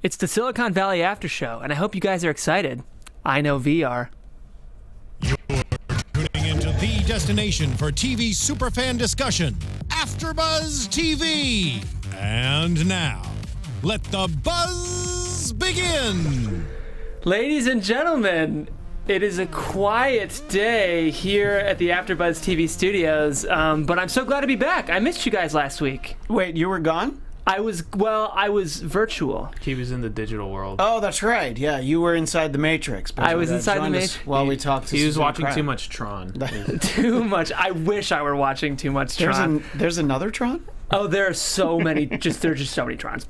It's the Silicon Valley After Show, and I hope you guys are excited. I know VR. You're tuning into the destination for TV superfan discussion, AfterBuzz TV. And now, let the buzz begin. Ladies and gentlemen, it is a quiet day here at the AfterBuzz TV studios, but I'm so glad to be back. I missed you guys last week. Wait, you were gone? I was virtual. He was in the digital world. Oh, that's right. Yeah, you were inside the Matrix. I was inside the Matrix. While we talked to He was Susan watching Pratt. too much Tron. Too much. I wish I were watching too much Tron. There's another Tron? Oh, there are so many. There are just so many Trons.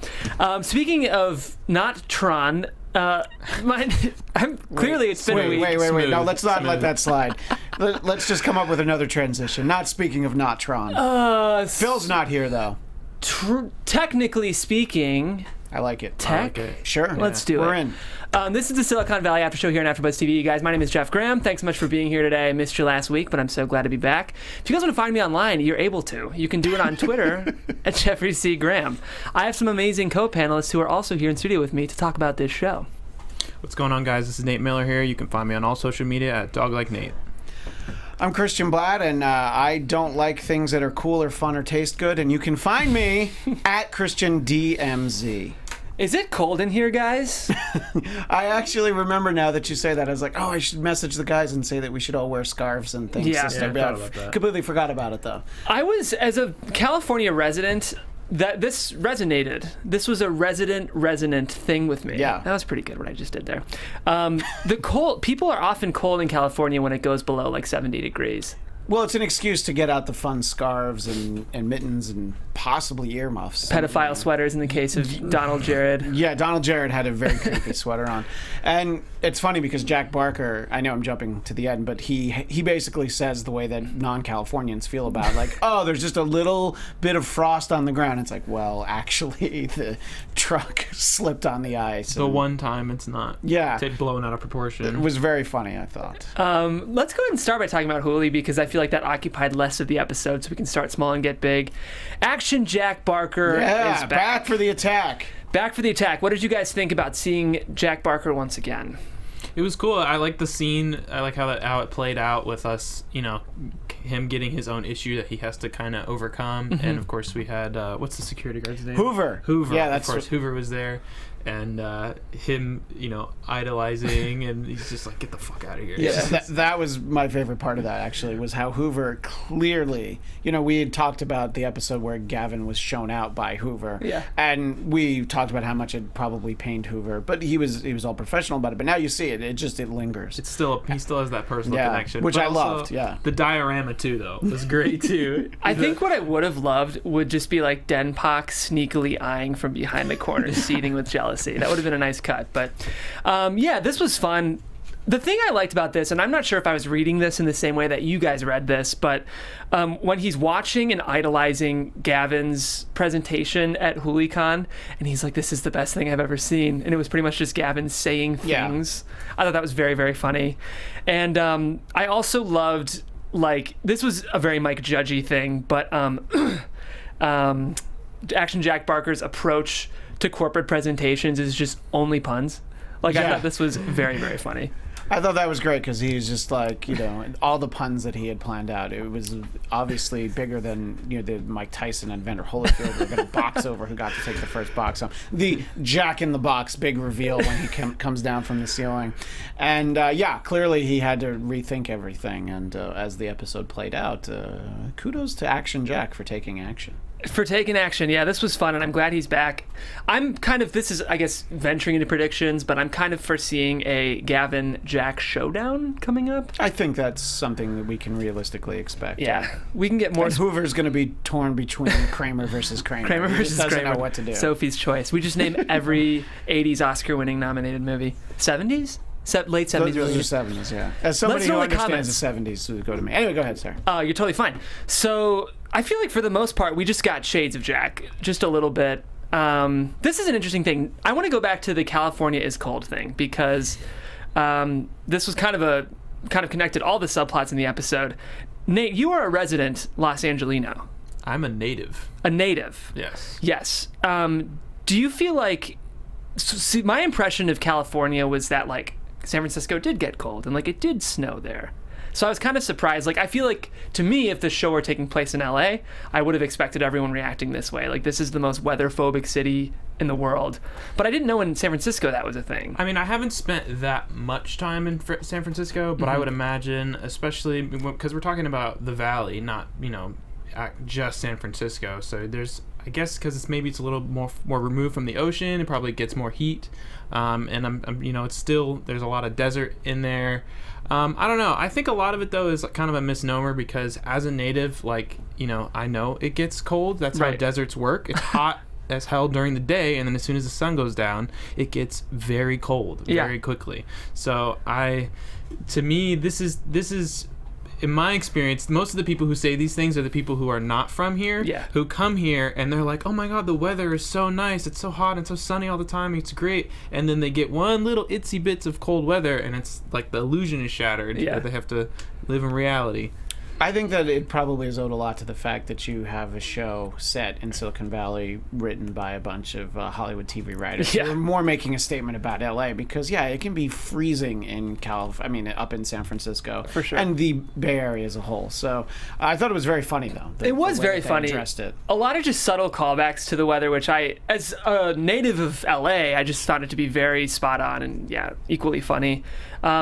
Speaking of not Tron, clearly it's been a week. Wait. No, let's not let that slide. Let's just come up with another transition. Not speaking of not Tron. Phil's not here, though. Technically speaking, I like it. Tech? Sure. Let's do it. We're in. This is the Silicon Valley After Show here on AfterBuzz TV. You guys, my name is Jeff Graham. Thanks so much for being here today. I missed you last week, but I'm so glad to be back. If you guys want to find me online, you're able to. You can do it on Twitter at Jeffrey C. Graham. I have some amazing co-panelists who are also here in studio with me to talk about this show. What's going on, guys? This is Nate Miller here. You can find me on all social media at DogLikeNate. I'm Christian Bladt, and I don't like things that are cool or fun or taste good, and you can find me at ChristianDMZ. Is it cold in here, guys? I actually remember now that you say that. I was like, oh, I should message the guys and say that we should all wear scarves and things. Yeah. I thought about that. Completely forgot about it, though. I was, as a California resident, that this resonated. This was a resonant thing with me. Yeah. That was pretty good what I just did there. The cold, people are often cold in California when it goes below like 70 degrees. Well, it's an excuse to get out the fun scarves and mittens and possibly earmuffs. Pedophile sweaters in the case of Donald Jared. Yeah, Donald Jared had a very creepy sweater on. And it's funny because Jack Barker, I know I'm jumping to the end, but he basically says the way that non-Californians feel about, like, oh, there's just a little bit of frost on the ground. It's like, well, actually, the truck slipped on the ice. The one time it's not. Yeah. It's blown out of proportion. It was very funny, I thought. Let's go ahead and start by talking about Hooli, because I feel like that occupied less of the episode, so we can start small and get big. Action Jack Barker is back for the attack. Back for the attack. What did you guys think about seeing Jack Barker once again? It was cool. I like the scene. I like how it played out with us, him getting his own issue that he has to kind of overcome. Mm-hmm. And, of course, we had, what's the security guard's name? Hoover. Yeah, of course. Hoover was there. And him, idolizing, and he's just like, get the fuck out of here. Yeah, that was my favorite part of that, actually, was how Hoover clearly, we had talked about the episode where Gavin was shown out by Hoover. Yeah. And we talked about how much it probably pained Hoover, but he was all professional about it. But now you see it, it lingers. He still has that personal connection. Which but I also, loved, yeah. The diorama, too, though, was great, too. I think what I would have loved would just be like Denpak sneakily eyeing from behind the corner, seething with jealousy. That would have been a nice cut. But this was fun. The thing I liked about this, and I'm not sure if I was reading this in the same way that you guys read this, but when he's watching and idolizing Gavin's presentation at HooliCon, and he's like, this is the best thing I've ever seen. And it was pretty much just Gavin saying things. Yeah. I thought that was very, very funny. And I also loved, this was a very Mike Judgy thing, but Action Jack Barker's approach to corporate presentations is just only puns. I thought this was very, very funny. I thought that was great because he was just like, all the puns that he had planned out. It was obviously bigger than, the Mike Tyson and Vander Holyfield were going to box over who got to take the first box home. The Jack in the Box big reveal when he comes down from the ceiling. And clearly he had to rethink everything. And as the episode played out, kudos to Action Jack for taking action. For taking action, yeah, this was fun, and I'm glad he's back. This is, I guess, venturing into predictions, but I'm kind of foreseeing a Gavin-Jack showdown coming up. I think that's something that we can realistically expect. Yeah, we can get more. And Hoover's going to be torn between Kramer versus Kramer. Kramer versus Kramer. Kramer. Doesn't know what to do. Sophie's Choice. We just name every 80s Oscar-winning nominated movie. 70s? Late 70s, early 80s. Those are 70s, yeah. As somebody who understands the 70s, go to me. Anyway, go ahead, sir. You're totally fine. So I feel like for the most part, we just got shades of Jack, just a little bit. This is an interesting thing. I want to go back to the California is cold thing, because this was kind of connected all the subplots in the episode. Nate, you are a resident Los Angelino. I'm a native. A native. Yes. Yes. Do you feel like see, my impression of California was that like San Francisco did get cold and like it did snow there. So I was kind of surprised. Like, I feel like, to me, if the show were taking place in LA, I would have expected everyone reacting this way. Like, this is the most weather-phobic city in the world. But I didn't know in San Francisco that was a thing. I mean, I haven't spent that much time in San Francisco, but I would imagine, especially because we're talking about the Valley, not, just San Francisco. So there's, I guess, because it's a little more removed from the ocean, it probably gets more heat. And I'm it's still, there's a lot of desert in there. I don't know. I think a lot of it though is kind of a misnomer because as a native, I know it gets cold. That's how deserts work. It's hot as hell during the day, and then as soon as the sun goes down, it gets very cold very quickly. So to me, this is in my experience, most of the people who say these things are the people who are not from here, who come here and they're like, oh my god, the weather is so nice, it's so hot and so sunny all the time, it's great, and then they get one little itsy bits of cold weather and it's like the illusion is shattered. They have to live in reality. I think that it probably is owed a lot to the fact that you have a show set in Silicon Valley written by a bunch of Hollywood TV writers. They're more making a statement about LA because, it can be freezing in up in San Francisco. For sure. And the Bay Area as a whole. So I thought it was very funny, though. It was very funny. It. A lot of just subtle callbacks to the weather, which as a native of LA, I just thought it to be very spot on and, equally funny.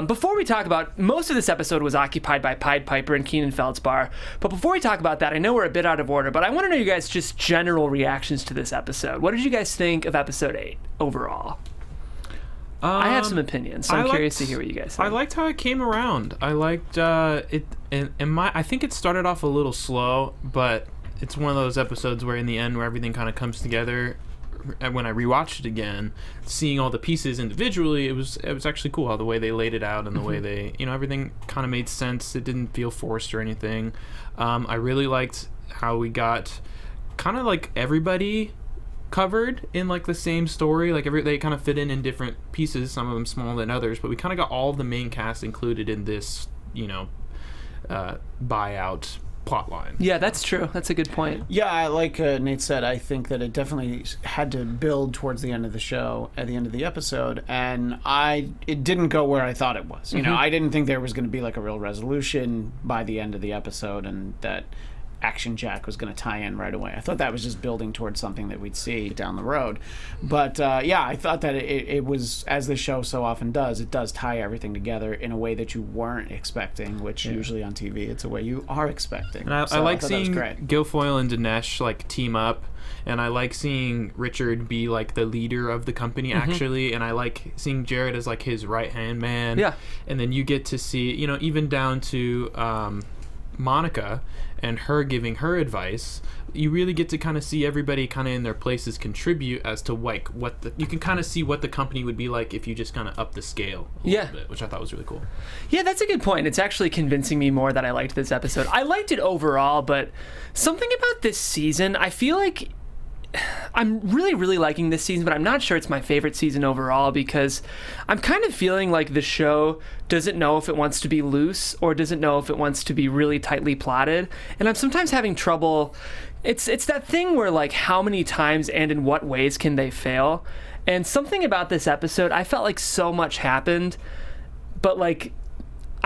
Before we talk about, most of this episode was occupied by Pied Piper and Keenan Feldspar, but before we talk about that, I know we're a bit out of order, but I want to know you guys' just general reactions to this episode. What did you guys think of episode 8 overall? I have some opinions, so I'm curious to hear what you guys think. I liked how it came around. I liked it, I think it started off a little slow, but it's one of those episodes where in the end where everything kind of comes together. When I rewatched it again, seeing all the pieces individually, it was actually cool how the way they laid it out and the way they, everything kind of made sense. It didn't feel forced or anything. I really liked how we got kind of like everybody covered in like the same story. Like they kind of fit in different pieces, some of them smaller than others, but we kind of got all of the main cast included in this, buyout plotline. Yeah, that's true. That's a good point. Yeah, like Nate said, I think that it definitely had to build towards the end of the show, at the end of the episode, and it didn't go where I thought it was. I didn't think there was going to be like a real resolution by the end of the episode, and that Action Jack was going to tie in right away. I thought that was just building towards something that we'd see down the road. But I thought that it was, as the show so often does, it does tie everything together in a way that you weren't expecting, which usually on TV it's a way you are expecting. And I like seeing Guilfoyle and Dinesh like team up, and I like seeing Richard be like the leader of the company actually, and I like seeing Jared as like his right-hand man. Yeah. And then you get to see, even down to Monica and her giving her advice. You really get to kind of see everybody kind of in their places contribute as to like you can kind of see what the company would be like if you just kind of up the scale a little bit, which I thought was really cool. Yeah, that's a good point. It's actually convincing me more that I liked this episode. I liked it overall, but something about this season, I feel like I'm really, really liking this season, but I'm not sure it's my favorite season overall because I'm kind of feeling like the show doesn't know if it wants to be loose or doesn't know if it wants to be really tightly plotted. And I'm sometimes having trouble. It's that thing where like how many times and in what ways can they fail? And something about this episode, I felt like so much happened, but like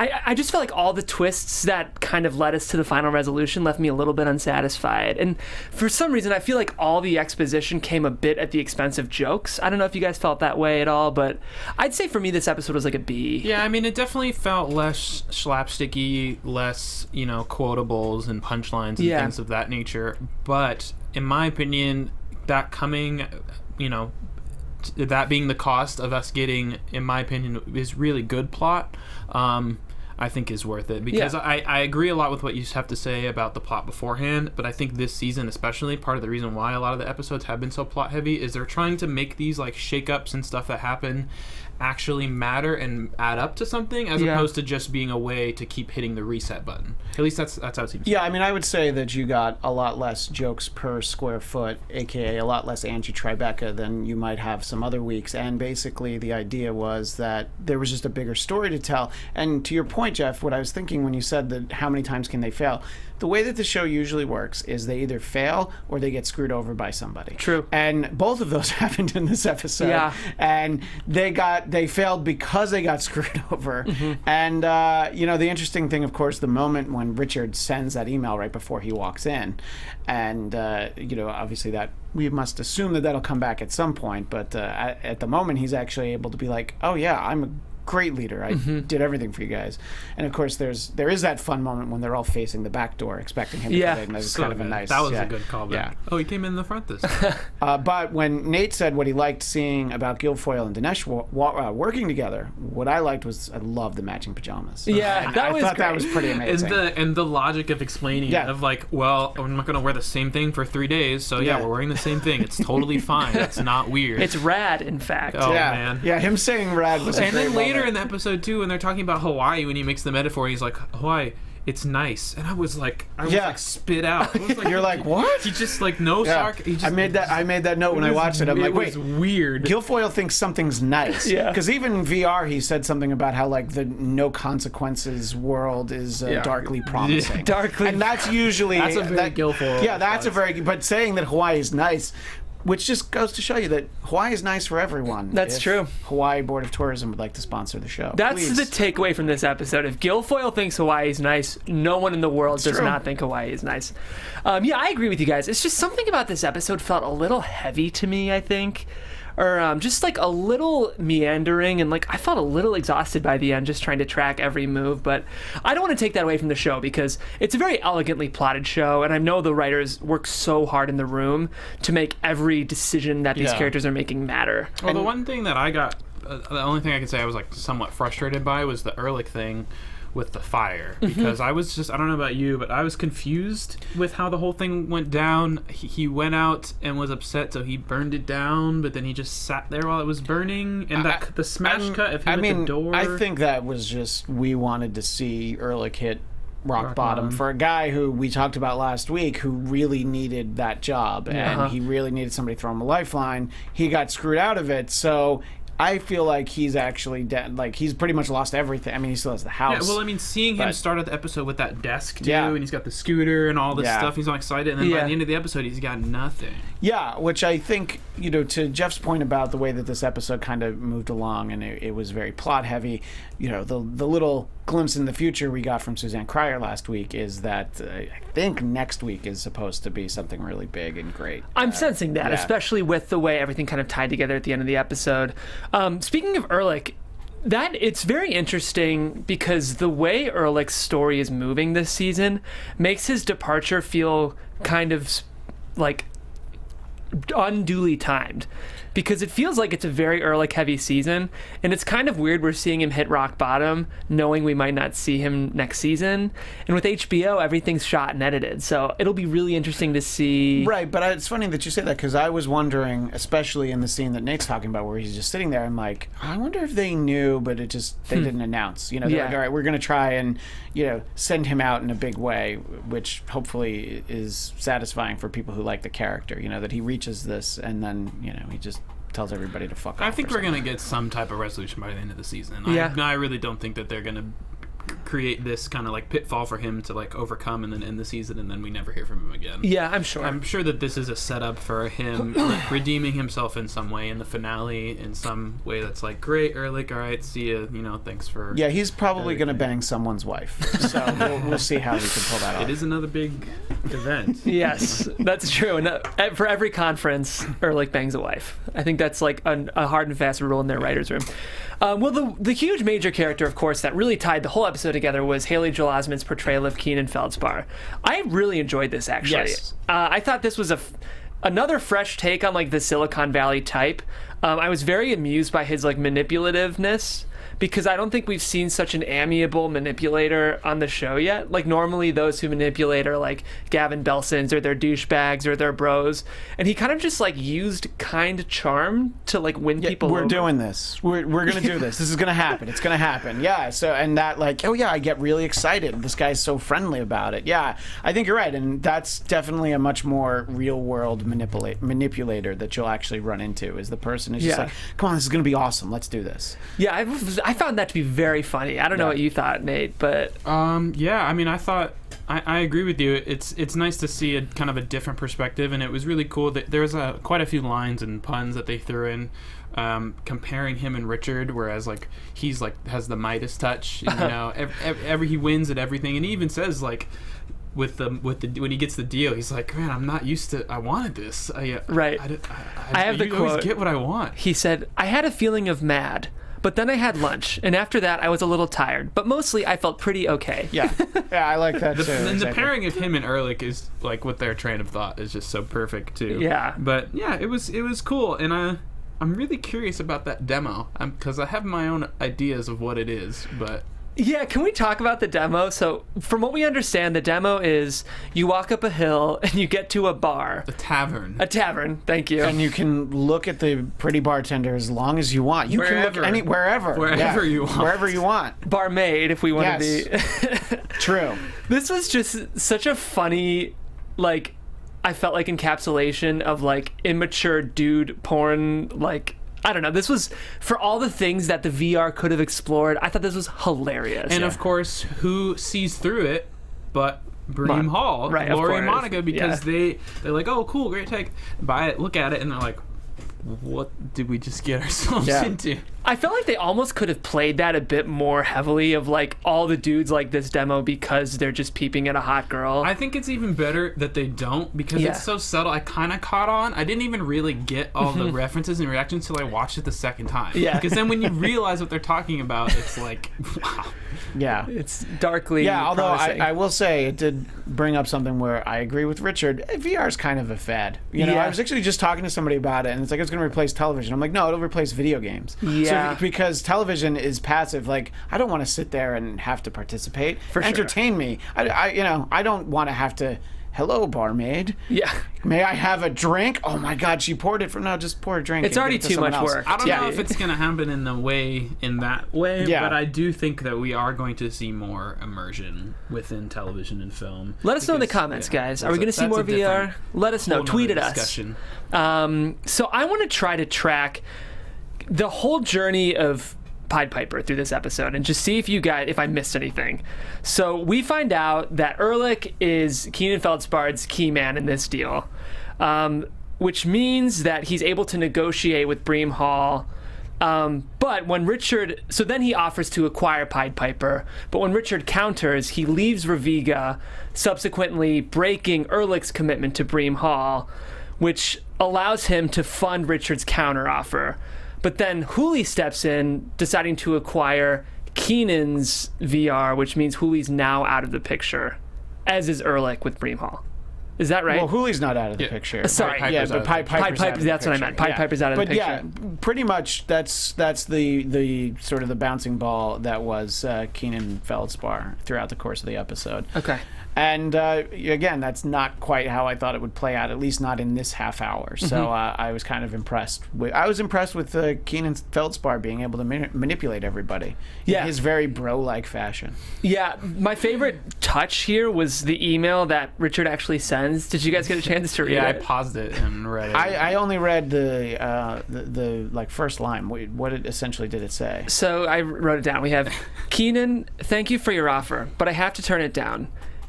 I just felt like all the twists that kind of led us to the final resolution left me a little bit unsatisfied. And for some reason, I feel like all the exposition came a bit at the expense of jokes. I don't know if you guys felt that way at all, but I'd say for me, this episode was like a B. Yeah, I mean, it definitely felt less slapsticky, less, quotables and punchlines and things of that nature. But in my opinion, that coming, that being the cost of us getting, in my opinion, is really good plot. I think is worth it because I agree a lot with what you have to say about the plot beforehand, but I think this season especially, part of the reason why a lot of the episodes have been so plot heavy is they're trying to make these like shakeups and stuff that happen actually matter and add up to something as opposed to just being a way to keep hitting the reset button. At least that's how it seems. Yeah, I mean, I would say that you got a lot less jokes per square foot, aka a lot less Angie Tribeca than you might have some other weeks, and basically the idea was that there was just a bigger story to tell. And to your point, point, Jeff, what I was thinking when you said that how many times can they fail, the way that the show usually works is they either fail or they get screwed over by somebody. True. And both of those happened in this episode. Yeah. And they failed because they got screwed over. And, the interesting thing, of course, the moment when Richard sends that email right before he walks in, and, obviously that we must assume that that'll come back at some point, but at the moment he's actually able to be like, oh yeah, I'm a great leader. I did everything for you guys. And of course there is that fun moment when they're all facing the back door expecting him to get in. That's kind of a nice... That was a good callback. Yeah. Oh, he came in the front this time. But when Nate said what he liked seeing about Guilfoyle and Dinesh working together, what I liked was I loved the matching pajamas. Yeah, I that was thought great. that was pretty amazing. And the logic of explaining it, of like, well, I'm not going to wear the same thing for 3 days, so yeah, we're wearing the same thing. It's totally fine. It's not weird. It's rad, in fact. Oh, man. Yeah, him saying rad was a And great then later moment. in the episode, too, when they're talking about Hawaii, when he makes the metaphor, he's like, Hawaii, it's nice. And I was like spit out. I was like, You're like, what? He just like no sarc. He just, I made that note when I watched it. I'm like, wait, it was weird. Guilfoyle thinks something's nice. Yeah. Because even in VR, he said something about how like the no consequences world is darkly promising. Yeah. Darkly. And that's usually That's a very Guilfoyle. Yeah, that's a very. But saying that Hawaii is nice. Which just goes to show you that Hawaii is nice for everyone. That's if true. Hawaii Board of Tourism would like to sponsor the show. That's Please. the takeaway from this episode. If Guilfoyle thinks Hawaii is nice, no one in the world does true. not think Hawaii is nice. Yeah, I agree with you guys. It's just something about this episode felt a little heavy to me, I think. Or just like a little meandering, and like I felt a little exhausted by the end just trying to track every move. But I don't want to take that away from the show because it's a very elegantly plotted show, and I know the writers work so hard in the room to make every decision that these characters are making matter. Well, the one thing that I got, the only thing I could say I was like somewhat frustrated by was the Erlich thing with the fire, because I was just, I don't know about you, but I was confused with how the whole thing went down. He went out and was upset, so he burned it down, but then he just sat there while it was burning, and the smash cut of him at the door. I think that was just, we wanted to see Erlich hit rock bottom for a guy who we talked about last week who really needed that job, and he really needed somebody to throw him a lifeline. He got screwed out of it, so I feel like he's actually dead. Like, he's pretty much lost everything. I mean, he still has the house. Yeah, well, I mean, seeing him start at the episode with that desk, too, Yeah. and he's got the scooter and all this stuff, he's all excited, and then by the end of the episode, he's got nothing. Yeah, which I think, to Jeff's point about the way that this episode kind of moved along, and it was very plot-heavy, the little glimpse in the future we got from Suzanne Cryer last week is that I think next week is supposed to be something really big and great. I'm sensing that, especially with the way everything kind of tied together at the end of the episode. Speaking of Erlich, it's very interesting because the way Erlich's story is moving this season makes his departure feel kind of like unduly timed, because it feels like it's a very Erlich heavy season, and it's kind of weird we're seeing him hit rock bottom knowing we might not see him next season. And with HBO, everything's shot and edited, so it'll be really interesting to see. Right, but it's funny that you say that, because I was wondering, especially in the scene that Nate's talking about where he's just sitting there, I'm like, I wonder if they knew, but they didn't announce. They're like, all right, we're going to try and send him out in a big way, which hopefully is satisfying for people who like the character, that he reaches this and then he just tells everybody to fuck off. I think we're going to get some type of resolution by the end of the season. Yeah. I really don't think that they're going to create this kind of like pitfall for him to like overcome and then end the season and then we never hear from him again. Yeah, I'm sure. I'm sure that this is a setup for him redeeming himself in some way in the finale, in some way that's like, great, Erlich, all right, see you, thanks for... Yeah, he's probably going to bang someone's wife. So we'll see how he can pull that off. It is another big event. Yes, that's true. And for every conference, Erlich bangs a wife. I think that's like a hard and fast rule in their writer's room. Well, the huge major character, of course, that really tied the whole episode together was Haley Joel Osment's portrayal of Keenan Feldspar. I really enjoyed this, actually. Yes. I thought this was another fresh take on like the Silicon Valley type. I was very amused by his like manipulativeness, because I don't think we've seen such an amiable manipulator on the show yet. Like, normally those who manipulate are like Gavin Belsons, or they're douchebags, or they're bros. And he kind of just like used kind charm to like win people We're over. doing this. We're going to do this. This is going to happen. It's going to happen. Yeah. So, and that like, oh yeah, I get really excited. This guy's so friendly about it. Yeah, I think you're right. And that's definitely a much more real world manipulator that you'll actually run into, is the person who's just like, come on, this is going to be awesome. Let's do this. Yeah, I was I found that to be very funny. I don't know what you thought, Nate, but yeah, I mean, I agree with you. It's nice to see a kind of a different perspective, and it was really cool that there was quite a few lines and puns that they threw in, comparing him and Richard, whereas like he's like has the Midas touch, you know, every he wins at everything, and he even says like with the when he gets the deal, he's like, man, I'm not used to. I wanted this. Right. I have the quote. Always get what I want. He said, "I had a feeling of mad." But then I had lunch, and after that, I was a little tired. But mostly, I felt pretty okay. Yeah, I like that too. And exactly. the pairing of him and Erlich is like with their train of thought is just so perfect too. Yeah. But yeah, it was cool, and I'm really curious about that demo because I have my own ideas of what it is, but. Yeah, can we talk about the demo? So, from what we understand, the demo is you walk up a hill and you get to a bar. A tavern. A tavern, thank you. And you can look at the pretty bartender as long as you want. You Wherever. can look wherever. Wherever you want. Wherever you want. Barmaid, if we want to be. True. This was just such a funny, like, I felt like encapsulation of, like, immature dude porn, like... I don't know. This was, for all the things that the VR could have explored, I thought this was hilarious. And of course, who sees through it but Bream Hall, right, Lori of and course. Monica, because they're like, oh, cool, great take. Buy it, look at it, and they're like, what did we just get ourselves into? I felt like they almost could have played that a bit more heavily of like all the dudes like this demo because they're just peeping at a hot girl. I think it's even better that they don't because it's so subtle. I kind of caught on. I didn't even really get all the references and reactions until I watched it the second time. Yeah. Because then when you realize what they're talking about, it's like, wow. Yeah. It's darkly although promising. I will say it did bring up something where I agree with Richard. VR is kind of a fad. You know, I was actually just talking to somebody about it, and it's like it's going to replace television. I'm like, no, it'll replace video games. Yeah. So, because television is passive. Like, I don't want to sit there and have to participate. For sure. Entertain me. I don't want to have to. Hello, barmaid. Yeah. May I have a drink? Oh my God, she poured it for no. Just pour a drink. It's and already give it to too much someone else. work. I don't know if it's going to happen in that way, but I do think that we are going to see more immersion within television and film. Let us know in the comments, guys. Are we going to see more VR? Let us know. Tweet at us. So I want to try to track the whole journey of Pied Piper through this episode and just see if I missed anything. So we find out that Erlich is Keenan Feldspar's key man in this deal, which means that he's able to negotiate with Bream Hall. But when Richard, so then he offers to acquire Pied Piper, but when Richard counters, he leaves Raviga, subsequently breaking Erlich's commitment to Bream Hall, which allows him to fund Richard's counteroffer. But then Hooli steps in, deciding to acquire Keenan's VR, which means Hooli's now out of the picture, as is Erlich with Bream Hall. Is that right? Well, Hooli's not out of the picture. Sorry. But Pied Piper's that's what I meant. Pied Piper's out of the picture. But yeah, pretty much that's the sort of the bouncing ball that was Keenan Feldspar throughout the course of the episode. Okay. And again, that's not quite how I thought it would play out, at least not in this half hour. So I was kind of impressed. I was impressed with Keenan Feldspar being able to manipulate everybody in his very bro-like fashion. Yeah, my favorite touch here was the email that Richard actually sends. Did you guys get a chance to read it? Yeah, I paused it and read it. I only read the like first line. What essentially did it say? So I wrote it down. We have, Keenan, thank you for your offer, but I have to turn it down.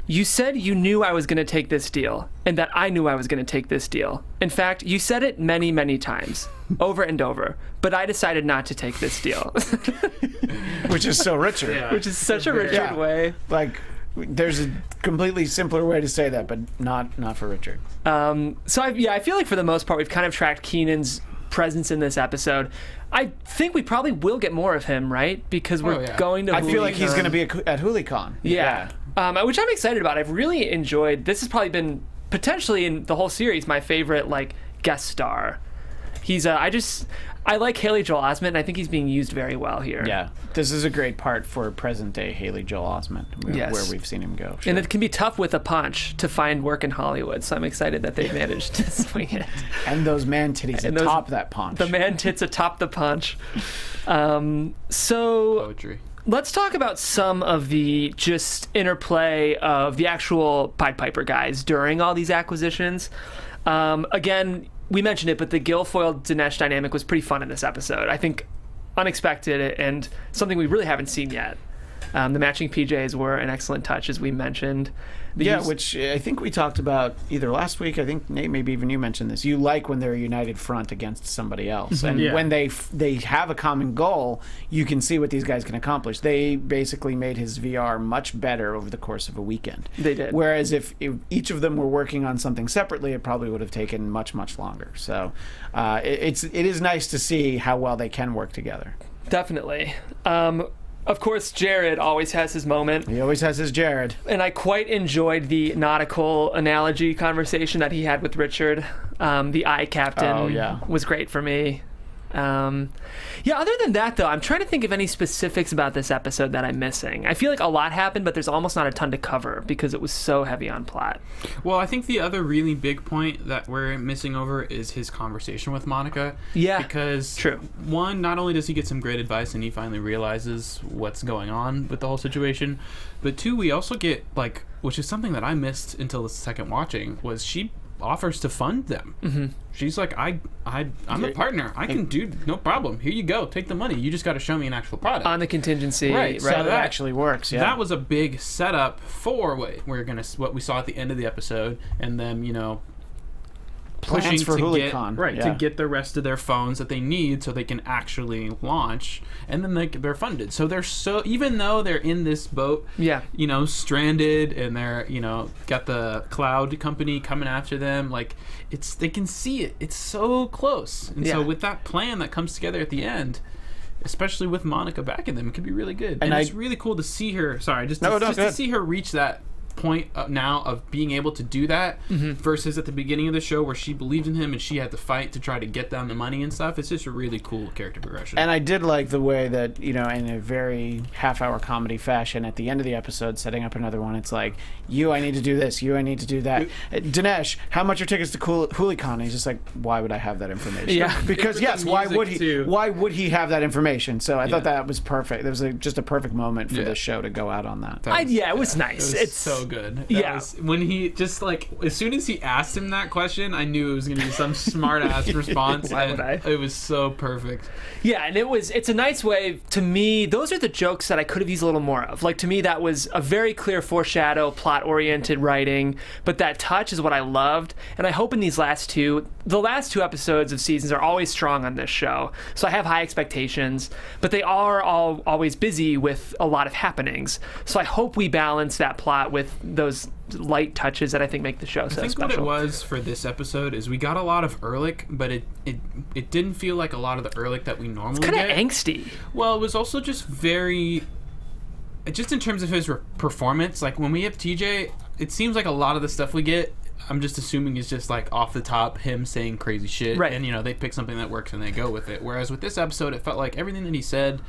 You said you knew I was going to take this deal, and that I knew I was going to take this deal. In fact, you said it many, many times, over and over, but I decided not to take this deal. Which is so Richard. Yeah. Which is such a Richard way. Like, there's a completely simpler way to say that, but not for Richard. So I feel like for the most part, we've kind of tracked Keenan's presence in this episode. I think we probably will get more of him, right? Because we're going to I feel like he's going to be at HooliCon. Yeah. Which I'm excited about. I've really enjoyed. This has probably been potentially in the whole series my favorite like guest star. He's I like Haley Joel Osment, and I think he's being used very well here. Yeah, this is a great part for present day Haley Joel Osment, where we've seen him go. Sure. And it can be tough with a punch to find work in Hollywood, so I'm excited that they've managed to swing it. And those man titties atop that punch. The man tits atop the punch. So poetry. Let's talk about some of the just interplay of the actual Pied Piper guys during all these acquisitions. Again, we mentioned it, but the Guilfoyle-Dinesh dynamic was pretty fun in this episode. I think unexpected and something we really haven't seen yet. The matching PJs were an excellent touch, as we mentioned. Which I think we talked about either last week. I think, Nate, maybe even you mentioned this. You like when they're a united front against somebody else. And when they have a common goal, you can see what these guys can accomplish. They basically made his VR much better over the course of a weekend. They did. Whereas if each of them were working on something separately, it probably would have taken much, much longer. So it is nice to see how well they can work together. Definitely. Of course, Jared always has his moment. He always has his Jared. And I quite enjoyed the nautical analogy conversation that he had with Richard. The eye captain was great for me. Other than that, though, I'm trying to think of any specifics about this episode that I'm missing. I feel like a lot happened, but there's almost not a ton to cover because it was so heavy on plot. Well, I think the other really big point that we're missing over is his conversation with Monica. Yeah, because true. One, not only does he get some great advice and he finally realizes what's going on with the whole situation, but two, we also get, like, which is something that I missed until the second watching, was she offers to fund them. Mm-hmm. She's like, I'm a partner. I can do no problem. Here you go. Take the money. You just got to show me an actual product on the contingency. Right. So that actually works. Yeah. That was a big setup for what we saw at the end of the episode, and them, pushing for to Hooli to get the rest of their phones that they need so they can actually launch, and then they're funded. So even though they're in this boat, stranded, and they're got the cloud company coming after them, like they can see it. It's so close, and so with that plan that comes together at the end, especially with Monica backing them, it could be really good. And it's really cool to see her. Sorry, to see her reach that point now of being able to do that versus at the beginning of the show where she believed in him and she had to fight to try to get down the money and stuff. It's just a really cool character progression. And I did like the way that, in a very half-hour comedy fashion at the end of the episode, setting up another one, it's like, I need to do this, I need to do that. Dinesh, how much are tickets to HooliCon? And he's just like, why would I have that information? Yeah. Because why would he have that information? So I thought that was perfect. There was just a perfect moment for the show to go out on that. It was nice. It's so good. When he just as soon as he asked him that question, I knew it was going to be some smart ass response. Why would I? It was so perfect. Yeah, and it's a nice way, to me, those are the jokes that I could have used a little more of. Like, to me, that was a very clear foreshadow, plot-oriented writing, but that touch is what I loved, and I hope in the last two episodes of seasons are always strong on this show, so I have high expectations, but they are always busy with a lot of happenings, so I hope we balance that plot with those light touches that I think make the show so special. I think what it was for this episode is we got a lot of Erlich, but it didn't feel like a lot of the Erlich that we normally get. It's kind of angsty. Well, it was also just very... Just in terms of his performance, like when we have TJ, it seems like a lot of the stuff we get, I'm just assuming is just like off the top him saying crazy shit. Right. And, they pick something that works and they go with it. Whereas with this episode, it felt like everything that he said...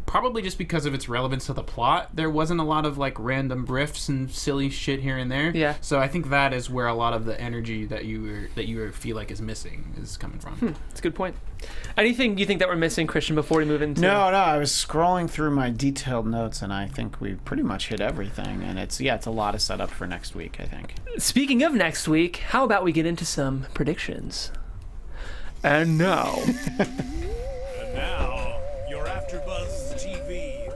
Probably just because of its relevance to the plot, there wasn't a lot of like random riffs and silly shit here and there. Yeah. So I think that is where a lot of the energy that you feel like is missing is coming from. That's a good point. Anything you think that we're missing, Christian, before we move into? No. I was scrolling through my detailed notes, and I think we pretty much hit everything. And it's a lot of setup for next week, I think. Speaking of next week, how about we get into some predictions? And now. AfterBuzz TV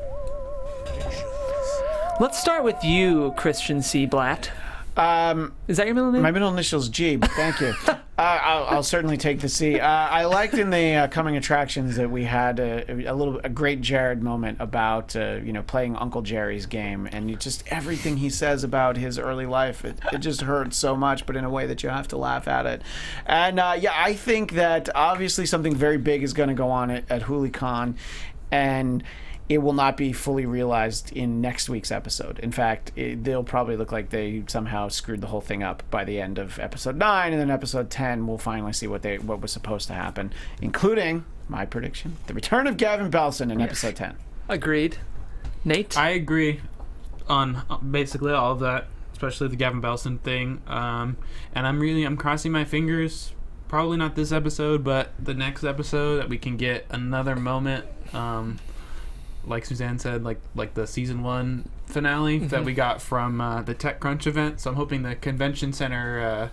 predictions. Let's start with you, Christian C. Bladt. Is that your middle name? My middle initial's G, but thank you. I'll certainly take the C. I liked in the coming attractions that we had a great Jared moment about playing Uncle Jerry's game, and just everything he says about his early life, it just hurts so much, but in a way that you have to laugh at it. And I think that obviously something very big is going to go on at HooliCon, and it will not be fully realized in next week's episode. In fact, they'll probably look like they somehow screwed the whole thing up by the end of episode 9, and then episode 10 we'll finally see what was supposed to happen, including my prediction, the return of Gavin Belson in episode 10. Agreed. Nate? I agree on basically all of that, especially the Gavin Belson thing. And I'm crossing my fingers, probably not this episode, but the next episode, that we can get another moment. Like Suzanne said, like the season 1 finale that we got from the TechCrunch event. So I'm hoping the convention center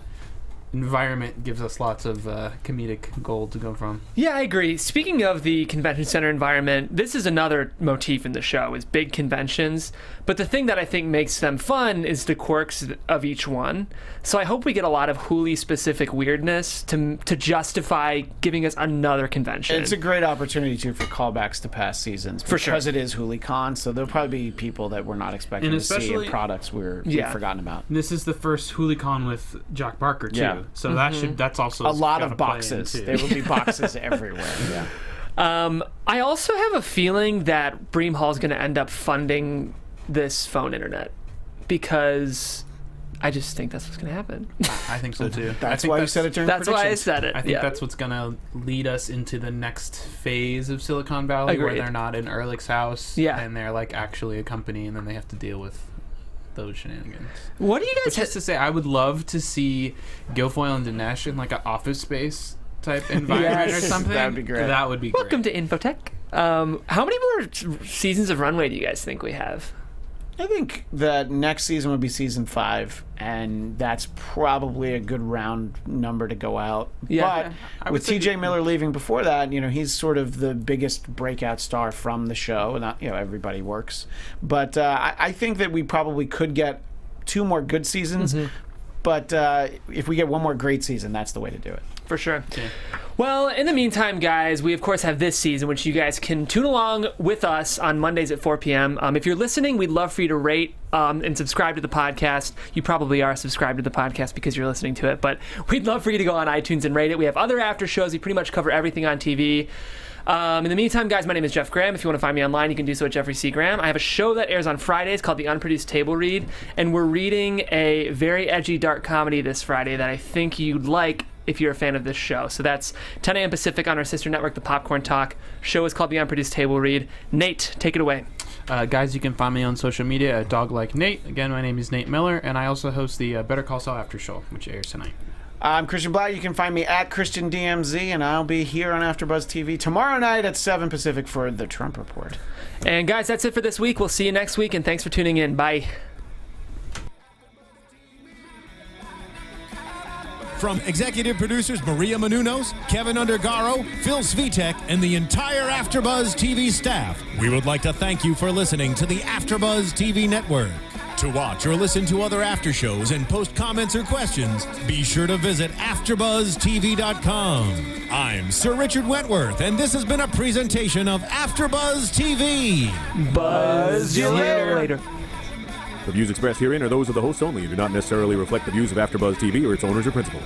environment gives us lots of comedic gold to go from. Yeah, I agree. Speaking of the convention center environment, this is another motif in the show, is big conventions. But the thing that I think makes them fun is the quirks of each one. So I hope we get a lot of Hooli-specific weirdness to justify giving us another convention. It's a great opportunity, too, for callbacks to past seasons. For sure. Because it is HooliCon, so there'll probably be people that we're not expecting to see and products we've forgotten about. This is the first HooliCon with Jack Barker, too. Yeah. So that's also a lot of boxes. There will be boxes everywhere. Yeah. I also have a feeling that Bream Hall is going to end up funding this phone internet because I just think that's what's going to happen. I think so too. That's why you said it during That's why I predictions. said it. I think that's what's going to lead us into the next phase of Silicon Valley, Agreed. where they're not in Erlich's house Yeah. and they're like actually a company, and then they have to deal with those shenanigans. What do you guys Just to say, I would love to see Guilfoyle and Dinesh in like an Office Space type environment or something. That would be great. That would be Welcome great. to Infotech. How many more seasons of runway do you guys think we have? I think that next season would be season 5, and that's probably a good round number to go out. Yeah. But with TJ Miller leaving before that, he's sort of the biggest breakout star from the show. Not, everybody works. But I think that we probably could get 2 more good seasons. Mm-hmm. But if we get 1 more great season, that's the way to do it. For sure. Yeah. Well, in the meantime, guys, we of course have this season, which you guys can tune along with us on Mondays at 4 p.m. If you're listening, we'd love for you to rate and subscribe to the podcast. You probably are subscribed to the podcast because you're listening to it, but we'd love for you to go on iTunes and rate it. We have other after shows. We pretty much cover everything on TV. In the meantime, guys, my name is Jeff Graham. If you want to find me online, you can do so at Jeffrey C. Graham. I have a show that airs on Fridays called The Unproduced Table Read, and we're reading a very edgy, dark comedy this Friday that I think you'd like if you're a fan of this show. So that's 10 a.m. Pacific on our sister network, The Popcorn Talk. Show is called The Unproduced Table Read. Nate, take it away. Guys, you can find me on social media at DogLikeNate. Again, my name is Nate Miller, and I also host the Better Call Saul After Show, which airs tonight. I'm Christian Bladt. You can find me at ChristianDMZ, and I'll be here on AfterBuzz TV tomorrow night at 7 Pacific for the Trump Report. And guys, that's it for this week. We'll see you next week, and thanks for tuning in. Bye. From executive producers Maria Menounos, Kevin Undergaro, Phil Svitek, and the entire AfterBuzz TV staff, we would like to thank you for listening to the AfterBuzz TV network. To watch or listen to other after shows and post comments or questions, be sure to visit AfterBuzzTV.com. I'm Sir Richard Wentworth, and this has been a presentation of AfterBuzz TV. Buzz you later. The views expressed herein are those of the hosts only and do not necessarily reflect the views of AfterBuzz TV or its owners or principals.